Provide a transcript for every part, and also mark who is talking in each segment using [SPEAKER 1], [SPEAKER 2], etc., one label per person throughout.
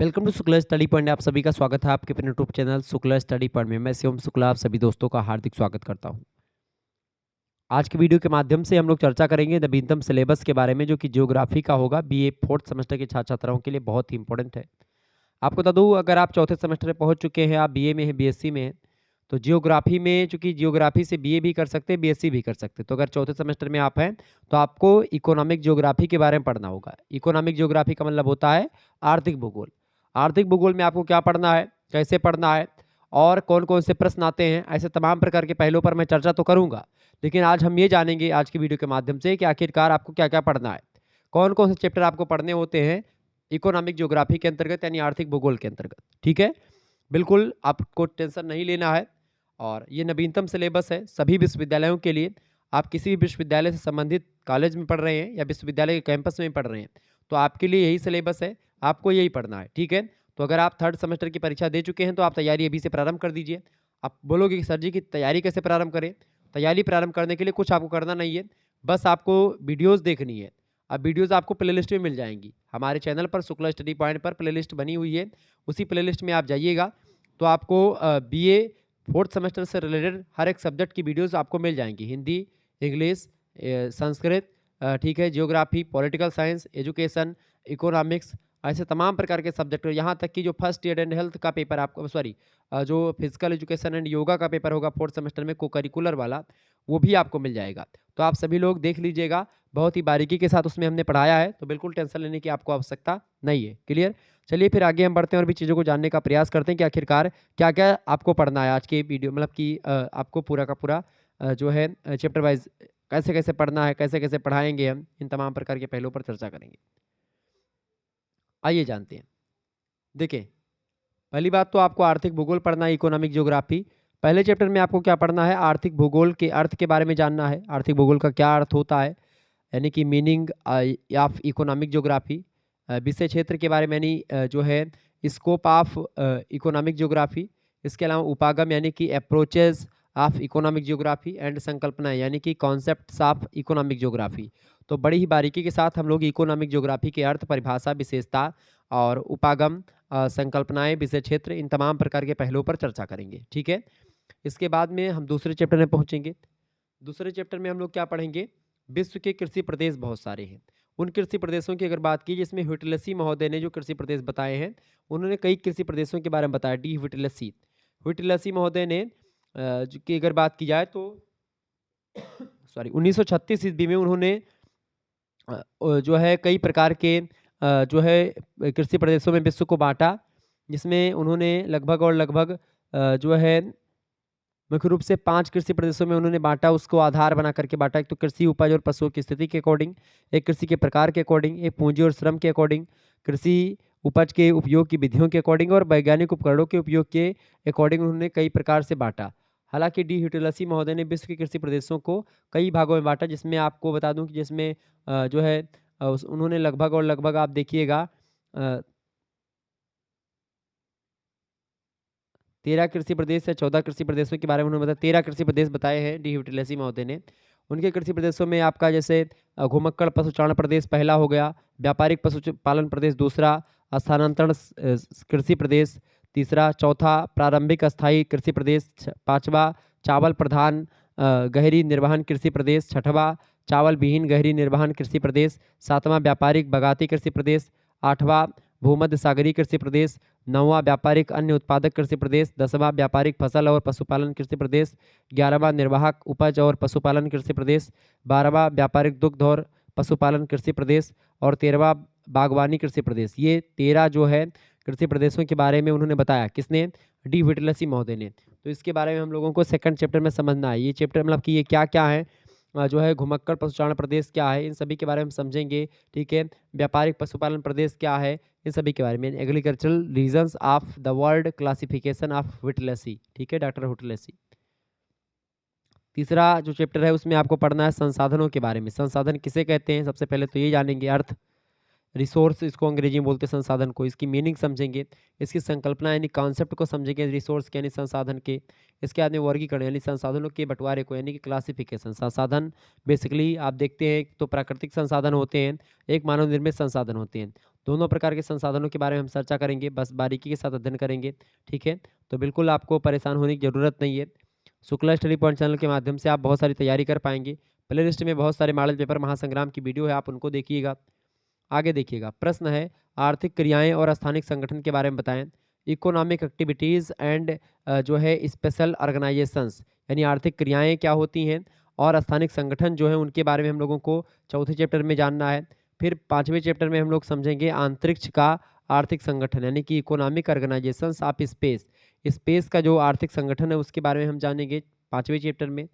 [SPEAKER 1] Welcome to Shukla study point. आप सभी का स्वागत है आपके अपने YouTube channel Shukla study point में। मैं शिवम शुक्ला आप सभी दोस्तों का हार्दिक स्वागत करता हूं। आज की वीडियो के माध्यम से हम लोग चर्चा करेंगे नवीनतम सिलेबस के बारे में, जो कि जियोग्राफी का होगा। बीए फोर्थ सेमेस्टर के छात्र छात्राओं के लिए बहुत ही इंपॉर्टेंट है। आपको बता दूं, अगर आप चौथे सेमेस्टर में पहुंच चुके हैं, आप बीए में हैं, बीएससी में हैं, तो जियोग्राफी में, चूंकि जियोग्राफी से बीए भी कर सकते हैं, बीएससी भी कर सकते हैं। तो अगर चौथे सेमेस्टर में आप हैं तो आपको इकोनॉमिक जियोग्राफी के बारे में पढ़ना होगा। इकोनॉमिक जियोग्राफी का मतलब होता है आर्थिक भूगोल। आर्थिक भूगोल में आपको क्या पढ़ना है, कैसे पढ़ना है और कौन कौन से प्रश्न आते हैं, ऐसे तमाम प्रकार के पहलुओं पर मैं चर्चा तो करूंगा। लेकिन आज हम ये जानेंगे आज की वीडियो के माध्यम से कि आखिरकार आपको क्या क्या पढ़ना है, कौन कौन से चैप्टर आपको पढ़ने होते हैं इकोनॉमिक ज्योग्राफी के अंतर्गत, यानी आर्थिक भूगोल के अंतर्गत। ठीक है, बिल्कुल आपको टेंशन नहीं लेना है। और ये नवीनतम सिलेबस है सभी विश्वविद्यालयों के लिए। आप किसी भी विश्वविद्यालय से संबंधित कॉलेज में पढ़ रहे हैं या विश्वविद्यालय के कैंपस में पढ़ रहे हैं, तो आपके लिए यही सिलेबस है, आपको यही पढ़ना है। ठीक है, तो अगर आप थर्ड सेमेस्टर की परीक्षा दे चुके हैं तो आप तैयारी अभी से प्रारंभ कर दीजिए। आप बोलोगे कि सर जी की तैयारी कैसे प्रारंभ करें? तैयारी प्रारंभ करने के लिए कुछ आपको करना नहीं है, बस आपको वीडियोज़ देखनी है। अब वीडियोज़ आपको प्लेलिस्ट में मिल जाएंगी। हमारे चैनल पर शुक्ला स्टडी पॉइंट पर प्लेलिस्ट बनी हुई है, उसी प्लेलिस्ट में आप जाइएगा तो आपको बीए फोर्थ सेमेस्टर से रिलेटेड हर एक सब्जेक्ट की वीडियोस आपको मिल जाएंगी। हिंदी, इंग्लिश, संस्कृत, ठीक है, geography, political science, education, economics, ऐसे तमाम प्रकार के सब्जेक्ट। यहाँ तक कि जो फर्स्ट ईयर एंड हेल्थ का पेपर आपको, सॉरी, जो फिजिकल एजुकेशन एंड योगा का पेपर होगा फोर्थ सेमेस्टर में, को करिकुलर वाला, वो भी आपको मिल जाएगा। तो आप सभी लोग देख लीजिएगा, बहुत ही बारीकी के साथ उसमें हमने पढ़ाया है, तो बिल्कुल टेंशन लेने की आपको आवश्यकता नहीं है। क्लियर? चलिए फिर आगे हम बढ़ते हैं और भी चीज़ों को जानने का प्रयास करते हैं कि आखिरकार क्या क्या आपको पढ़ना है आज के वीडियो, मतलब कि आपको पूरा का पूरा जो है चैप्टर वाइज कैसे कैसे पढ़ना है, कैसे कैसे पढ़ाएंगे, हम इन तमाम प्रकार के पहलुओं पर चर्चा करेंगे। आइए जानते हैं। देखिए, पहली बात तो आपको आर्थिक भूगोल पढ़ना है, इकोनॉमिक ज्योग्राफी। पहले चैप्टर में आपको क्या पढ़ना है, आर्थिक भूगोल के अर्थ के बारे में जानना है। आर्थिक भूगोल का क्या अर्थ होता है, यानी कि मीनिंग ऑफ इकोनॉमिक ज्योग्राफी। विषय क्षेत्र के बारे में, यानी जो है स्कोप ऑफ इकोनॉमिक ज्योग्राफी। इसके अलावा उपागम यानी कि approaches of economic geography, and संकल्पना यानी कि कॉन्सेप्ट्स ऑफ इकोनॉमिक ज्योग्राफी। तो बड़ी ही बारीकी के साथ हम लोग इकोनॉमिक ज्योग्राफी के अर्थ, परिभाषा, विशेषता और उपागम, संकल्पनाएं, विषय क्षेत्र, इन तमाम प्रकार के पहलुओं पर चर्चा करेंगे। ठीक है, इसके बाद में हम दूसरे चैप्टर में पहुंचेंगे। दूसरे चैप्टर में हम लोग क्या पढ़ेंगे, विश्व के कृषि प्रदेश बहुत सारे हैं। उन कृषि प्रदेशों की अगर बात की, जिसमें हुइटलसी महोदय ने जो कृषि प्रदेश बताए हैं, उन्होंने कई कृषि प्रदेशों के बारे में बताया। डी हुइटलसी, हुइटलसी महोदय ने की अगर बात की जाए तो सॉरी 1936 ईस्वी में उन्होंने जो है कई प्रकार के जो है कृषि प्रदेशों में विश्व को बांटा, जिसमें उन्होंने लगभग और लगभग जो है मुख्य रूप से 5 कृषि प्रदेशों में उन्होंने बाँटा, उसको आधार बना करके बाँटा। एक तो कृषि उपज और पशुओं की स्थिति के अकॉर्डिंग, एक कृषि के प्रकार के अकॉर्डिंग, एक पूंजी और श्रम के अकॉर्डिंग, कृषि उपज के उपयोग की विधियों के अकॉर्डिंग और वैज्ञानिक उपकरणों के उपयोग के अकॉर्डिंग उन्होंने कई प्रकार से बाँटा। हालाँकि डी ह्युटेलसी महोदय ने विश्व के कृषि प्रदेशों को कई भागों में बाँटा, जिसमें आपको बता दूँ कि जिसमें जो है उन्होंने लगभग और लगभग आप देखिएगा 13 कृषि प्रदेश या 14 कृषि प्रदेशों के बारे में उन्होंने बताया। 13 कृषि प्रदेश बताए हैं डी ह्युटेलेसी महोदय ने। उनके कृषि प्रदेशों में आपका जैसे घुमक्कड़ पशुचारण प्रदेश पहला हो गया, व्यापारिक पालन प्रदेश दूसरा, स्थानांतरण कृषि प्रदेश तीसरा, चौथा प्रारंभिक अस्थायी कृषि प्रदेश, पांचवा चावल प्रधान गहरी निर्वहन कृषि प्रदेश, छठवां चावल विहीन गहरी निर्वहन कृषि प्रदेश, सातवां व्यापारिक बगाती कृषि प्रदेश, आठवां भूमध्य सागरीय कृषि प्रदेश, नौवां व्यापारिक अन्य उत्पादक कृषि प्रदेश, 10वां व्यापारिक फसल और पशुपालन कृषि प्रदेश, 11वां निर्वाहक उपज और पशुपालन कृषि प्रदेश, 12वां व्यापारिक दुग्ध और पशुपालन कृषि प्रदेश और 13वां बागवानी कृषि प्रदेश। ये 13 जो है कृषि प्रदेशों के बारे में उन्होंने बताया। किसने? डी विटलसी महोदय ने। तो इसके बारे में हम लोगों को सेकंड चैप्टर में समझना है। ये चैप्टर मतलब कि ये क्या क्या है, जो है घुमक्कड़ पशुचारण प्रदेश क्या है, इन सभी के बारे में हम समझेंगे। ठीक है, व्यापारिक पशुपालन प्रदेश क्या है, इन सभी के बारे में। Agricultural regions of the world, classification of Whittlesey. ठीक है, डॉक्टर विटलेसी। तीसरा जो चैप्टर है उसमें आपको पढ़ना है संसाधनों के बारे में। संसाधन किसे कहते हैं, सबसे पहले तो ये जानेंगे। अर्थ, रिसोर्स इसको अंग्रेजी में बोलते हैं संसाधन को, इसकी मीनिंग समझेंगे। इसकी संकल्पना यानी कॉन्सेप्ट को समझेंगे, रिसोर्स के यानी संसाधन के। इसके बाद में वर्गीकरण यानी संसाधनों के बंटवारे को, यानी कि क्लासिफिकेशन। संसाधन बेसिकली आप देखते हैं तो प्राकृतिक संसाधन होते हैं, एक मानव निर्मित संसाधन होते हैं। दोनों प्रकार के संसाधनों के बारे में हम चर्चा करेंगे, बस बारीकी के साथ अध्ययन करेंगे, ठीक है? तो बिल्कुल आपको परेशान होने की ज़रूरत नहीं है। शुक्ला स्टडी पॉइंट चैनल के माध्यम से आप बहुत सारी तैयारी कर पाएँगे। प्लेलिस्ट में बहुत सारे मॉडल पेपर महासंग्राम की वीडियो है, आप उनको देखिएगा। आगे देखिएगा, प्रश्न है आर्थिक क्रियाएँ और स्थानिक संगठन के बारे में बताएँ। इकोनॉमिक एक्टिविटीज़ एंड जो है स्पेशल ऑर्गनाइजेशंस, यानी आर्थिक क्रियाएँ क्या होती हैं और स्थानिक संगठन जो हैं उनके बारे में हम लोगों को चौथे चैप्टर में जानना है। फिर 5वें चैप्टर में हम लोग समझेंगे अंतरिक्ष का आर्थिक संगठन, यानी कि economic organisations of space. Space का जो आर्थिक संगठन है उसके बारे में हम जानेंगे 5वें चैप्टर में।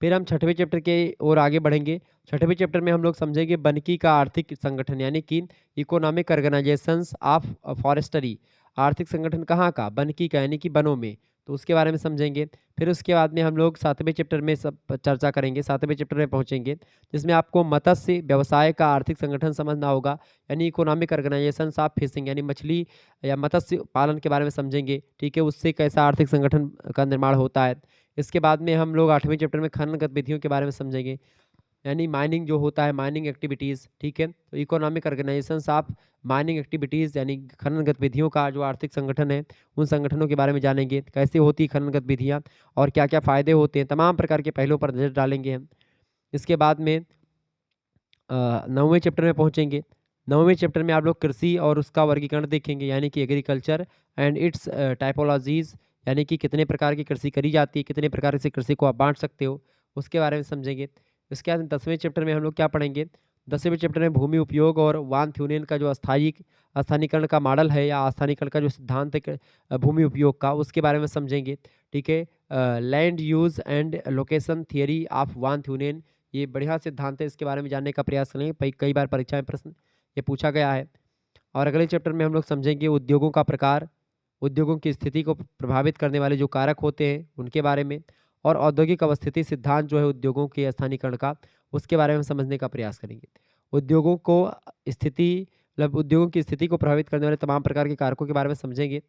[SPEAKER 1] फिर हम 6वें चैप्टर की ओर आगे बढ़ेंगे। 6वें चैप्टर में हम लोग समझेंगे वानिकी का आर्थिक संगठन, यानी कि इकोनॉमिक ऑर्गनाइजेशंस ऑफ फॉरेस्ट्री। आर्थिक संगठन कहाँ का? वानिकी का, यानी कि वनों में, तो उसके बारे में समझेंगे। फिर उसके बाद में हम लोग 7वें चैप्टर में सब चर्चा करेंगे, 7वें चैप्टर में पहुँचेंगे, जिसमें आपको मत्स्य व्यवसाय का आर्थिक संगठन समझना होगा, यानी इकोनॉमिक ऑर्गनाइजेशंस ऑफ फिशिंग, यानी मछली या मत्स्य पालन के बारे में समझेंगे, ठीक है? उससे कैसा आर्थिक संगठन का निर्माण होता है। इसके बाद में हम लोग 8वें चैप्टर में खनन गतिविधियों के बारे में समझेंगे, यानी माइनिंग जो होता है, माइनिंग एक्टिविटीज़, ठीक है? तो economic organisations of mining activities, यानी खनन गतिविधियों का जो आर्थिक संगठन है, उन संगठनों के बारे में जानेंगे, कैसे होती है खनन गतिविधियाँ और क्या-क्या फ़ायदे होते हैं, तमाम प्रकार के पहलुओं पर नज़र डालेंगे हम। इसके बाद में 9वें चैप्टर में पहुँचेंगे। 9वें चैप्टर में आप लोग कृषि और उसका वर्गीकरण देखेंगे, यानी कि एग्रीकल्चर एंड इट्स टाइपोलॉजीज़, यानी कि कितने प्रकार की कृषि करी जाती है, कितने प्रकार से कृषि को आप बाँट सकते हो, उसके बारे में समझेंगे। इसके बाद 10वें चैप्टर में हम लोग क्या पढ़ेंगे? 10वें चैप्टर में भूमि उपयोग और वान थ्योरियन का जो स्थानीयकरण का मॉडल है या स्थानीयकरण का जो सिद्धांत है भूमि उपयोग का, उसके बारे में समझेंगे, ठीक है? Land use and location theory of von Thunen, ये बढ़िया सिद्धांत है, इसके बारे में जानने का प्रयास करेंगे। कई बार परीक्षा में प्रश्न ये पूछा गया है। और अगले चैप्टर में हम लोग समझेंगे उद्योगों का प्रकार, उद्योगों की स्थिति को प्रभावित करने वाले जो कारक होते हैं, उनके बारे में, और औद्योगिक अवस्थिति सिद्धांत जो है उद्योगों के स्थानीयकरण का, उसके बारे में समझने का प्रयास करेंगे। उद्योगों को स्थिति मतलब उद्योगों की स्थिति को प्रभावित करने वाले तमाम प्रकार के कारकों के बारे में समझेंगे।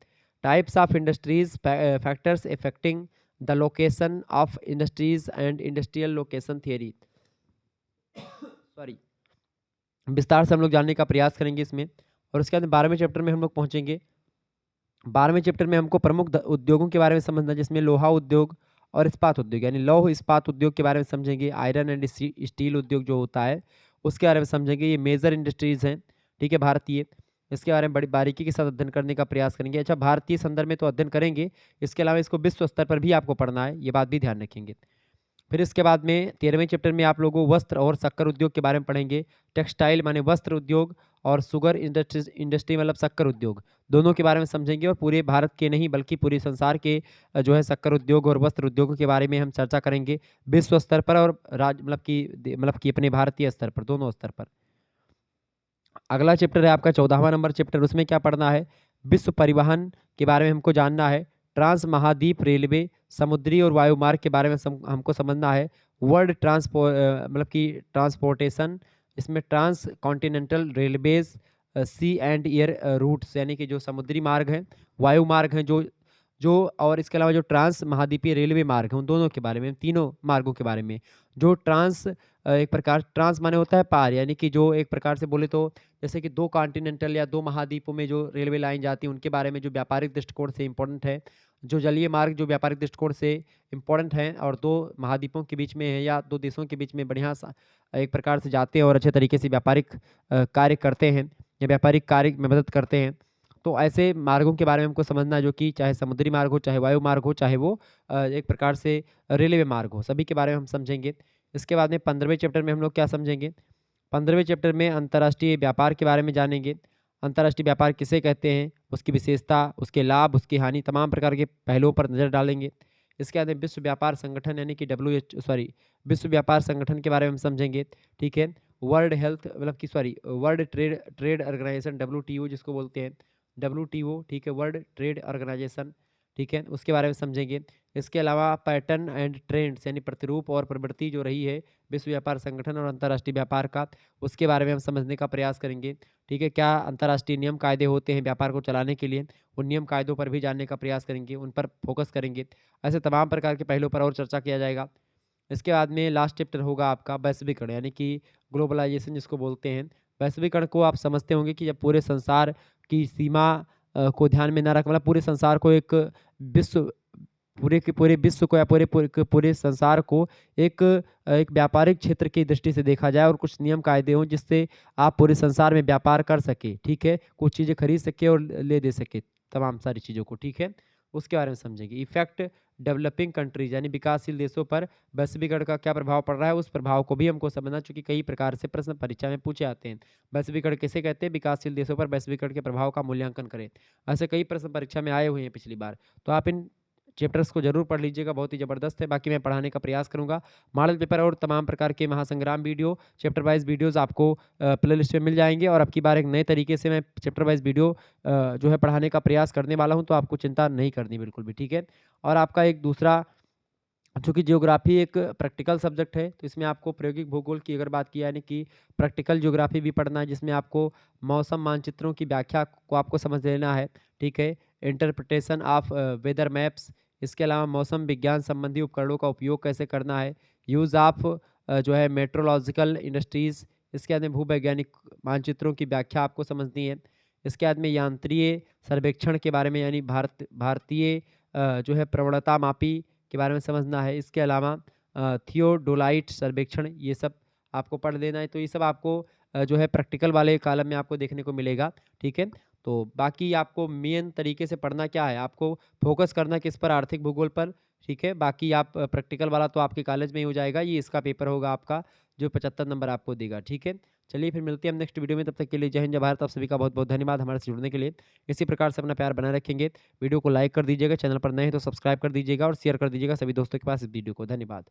[SPEAKER 1] Types of industries, factors affecting the location of industries and industrial location theory. Sorry, विस्तार से हम लोग जानने का प्रयास करेंगे इसमें। और उसके बाद 12वें चैप्टर में हम लोग पहुँचेंगे। 12वें चैप्टर में हमको प्रमुख उद्योगों के बारे में समझना है, जिसमें लोहा उद्योग और इस्पात उद्योग, यानी लौह इस्पात उद्योग के बारे में समझेंगे। आयरन एंड स्टील उद्योग जो होता है उसके बारे में समझेंगे। ये मेजर इंडस्ट्रीज़ हैं, ठीक है, भारतीय। इसके बारे में बड़ी बारीकी के साथ अध्ययन करने का प्रयास करेंगे। अच्छा, भारतीय संदर्भ में तो अध्ययन करेंगे, इसके अलावा इसको विश्व स्तर पर भी आपको पढ़ना है, ये बात भी ध्यान रखेंगे। फिर इसके बाद में 13वें चैप्टर में आप लोगों को वस्त्र और शक्कर उद्योग के बारे में पढ़ेंगे। टेक्सटाइल माने वस्त्र उद्योग और शुगर इंडस्ट्री मतलब शक्कर उद्योग, दोनों के बारे में समझेंगे। और पूरे भारत के नहीं बल्कि पूरे संसार के जो है शक्कर उद्योग और वस्त्र उद्योगों के बारे में हम चर्चा करेंगे, विश्व स्तर पर और राज्य मतलब कि अपने भारतीय स्तर पर, दोनों स्तर पर। अगला चैप्टर है आपका 14वां नंबर चैप्टर, उसमें क्या पढ़ना है? विश्व परिवहन के बारे में हमको जानना है। ट्रांस महाद्वीप रेलवे, समुद्री और वायु मार्ग के बारे में हमको समझना है। वर्ल्ड मतलब कि ट्रांसपोर्टेशन, इसमें transcontinental railways, sea and air routes, यानी कि जो समुद्री मार्ग हैं, वायु मार्ग हैं, जो जो और इसके अलावा जो ट्रांस महाद्वीपीय रेलवे मार्ग हैं, उन दोनों के बारे में, तीनों मार्गों के बारे में। जो एक प्रकार ट्रांस माने होता है पार, यानी कि जो एक प्रकार से बोले तो जैसे कि 2 कॉन्टिनेंटल या 2 महाद्वीपों में जो रेलवे लाइन जाती है, उनके बारे में, जो व्यापारिक दृष्टिकोण से इम्पोर्टेंट है। जो जलीय मार्ग जो व्यापारिक दृष्टिकोण से इम्पोर्टेंट हैं और 2 महाद्वीपों के बीच में है या 2 देशों के बीच में बढ़िया सा एक प्रकार से जाते हैं और अच्छे तरीके से व्यापारिक कार्य करते हैं या व्यापारिक कार्य में मदद करते हैं। तो ऐसे मार्गों के बारे में हमको समझना है, जो कि चाहे समुद्री मार्ग हो, चाहे वायु मार्ग हो, चाहे वो एक प्रकार से रेलवे मार्ग हो, सभी के बारे में हम समझेंगे। इसके बाद में 15वें चैप्टर में हम लोग क्या समझेंगे? 15वें चैप्टर में अंतर्राष्ट्रीय व्यापार के बारे में जानेंगे। अंतर्राष्ट्रीय व्यापार किसे कहते हैं, उसकी विशेषता, उसके लाभ, उसकी हानि, तमाम प्रकार के पहलुओं पर नज़र डालेंगे। इसके बाद में विश्व व्यापार संगठन, यानी कि विश्व व्यापार संगठन के बारे में हम समझेंगे, ठीक है? World trade trade organisation, WTO जिसको बोलते हैं, WTO, ठीक है, वर्ल्ड ट्रेड ऑर्गेनाइजेशन, ठीक है, उसके बारे में समझेंगे। इसके अलावा पैटर्न एंड ट्रेंड्स, यानी प्रतिरूप और प्रवृत्ति जो रही है विश्व व्यापार संगठन और अंतर्राष्ट्रीय व्यापार का, उसके बारे में हम समझने का प्रयास करेंगे, ठीक है? क्या अंतर्राष्ट्रीय नियम कायदे होते हैं व्यापार को चलाने के लिए, उन नियम कायदों पर भी जानने का प्रयास करेंगे, उन पर फोकस करेंगे। ऐसे तमाम प्रकार के पहलुओं पर और चर्चा किया जाएगा। इसके बाद में लास्ट चैप्टर होगा आपका वैश्वीकरण, यानी कि ग्लोबलाइजेशन जिसको बोलते हैं, वैश्वीकरण को आप समझते होंगे कि जब पूरे संसार की सीमा को ध्यान में ना रख मतलब पूरे संसार को एक विश्व पूरे के पूरे विश्व को या पूरे संसार को एक व्यापारिक क्षेत्र की दृष्टि से देखा जाए और कुछ नियम कायदे हों जिससे आप पूरे संसार में व्यापार कर सके, ठीक है? कुछ चीज़ें खरीद सके और ले दे सके, तमाम सारी चीज़ों को, ठीक है? उसके बारे में समझेंगे। इफ़ेक्ट डेवलपिंग कंट्रीज़ यानी विकासशील देशों पर वैश्वीकरण का क्या प्रभाव पड़ रहा है, उस प्रभाव को भी हमको समझना चूँकि कई प्रकार से प्रश्न परीक्षा में पूछे आते हैं। वैश्वीकरण किसे कहते हैं? विकासशील देशों पर वैश्वीकरण के प्रभाव का मूल्यांकन करें। ऐसे कई प्रश्न परीक्षा में आए हुए हैं पिछली बार, तो आप इन चैप्टर्स को ज़रूर पढ़ लीजिएगा, बहुत ही ज़बरदस्त है। बाकी मैं पढ़ाने का प्रयास करूँगा। मॉडल पेपर और तमाम प्रकार के महासंग्राम वीडियो, चैप्टर वाइज़ वीडियोज़ आपको प्लेलिस्ट में मिल जाएँगे और अब की बार एक नए तरीके से मैं चैप्टर वाइज़ वीडियो जो है पढ़ाने का प्रयास करने वाला हूँ, तो आपको चिंता नहीं करनी बिल्कुल भी, ठीक है? और आपका एक दूसरा चूँकि ज्योग्राफ़ी एक प्रैक्टिकल सब्जेक्ट है, तो इसमें आपको प्रायोगिक भूगोल की अगर बात की यानी कि प्रैक्टिकल ज्योग्राफ़ी भी पढ़ना है, जिसमें आपको मौसम मानचित्रों की व्याख्या को आपको समझ लेना है, ठीक है? इंटरप्रिटेशन ऑफ वेदर मैप्स, इसके अलावा मौसम विज्ञान संबंधी उपकरणों का उपयोग कैसे करना है, यूज़ ऑफ जो है मेट्रोलॉजिकल इंडस्ट्रीज़, इसके बाद में भूवैज्ञानिक मानचित्रों की व्याख्या आपको समझनी है। इसके बाद में यांत्रिक सर्वेक्षण के बारे में यानी भारतीय जो है प्रवणता मापी के बारे में समझना है। इसके अलावा थियोडोलाइट सर्वेक्षण ये सब आपको पढ़ लेना है। तो ये सब आपको जो है प्रैक्टिकल वाले कॉलम में आपको देखने को मिलेगा, ठीक है? तो बाकी आपको मेन तरीके से पढ़ना क्या है, आपको फ़ोकस करना किस पर आर्थिक भूगोल पर, ठीक है? बाकी आप प्रैक्टिकल वाला तो आपके कॉलेज में ही हो जाएगा, ये इसका पेपर होगा आपका जो 75 नंबर आपको देगा, ठीक है? चलिए फिर मिलते हैं हम नेक्स्ट वीडियो में, तब तक के लिए जय हिंद, जय भारत। आप सभी का बहुत-बहुत धन्यवाद हमारे से जुड़ने के लिए। इसी प्रकार से अपना प्यार बनाए रखेंगे। वीडियो को लाइक कर दीजिएगा, चैनल पर नए हैं तो सब्सक्राइब कर दीजिएगा और शेयर कर दीजिएगा सभी दोस्तों के पास इस वीडियो को। धन्यवाद।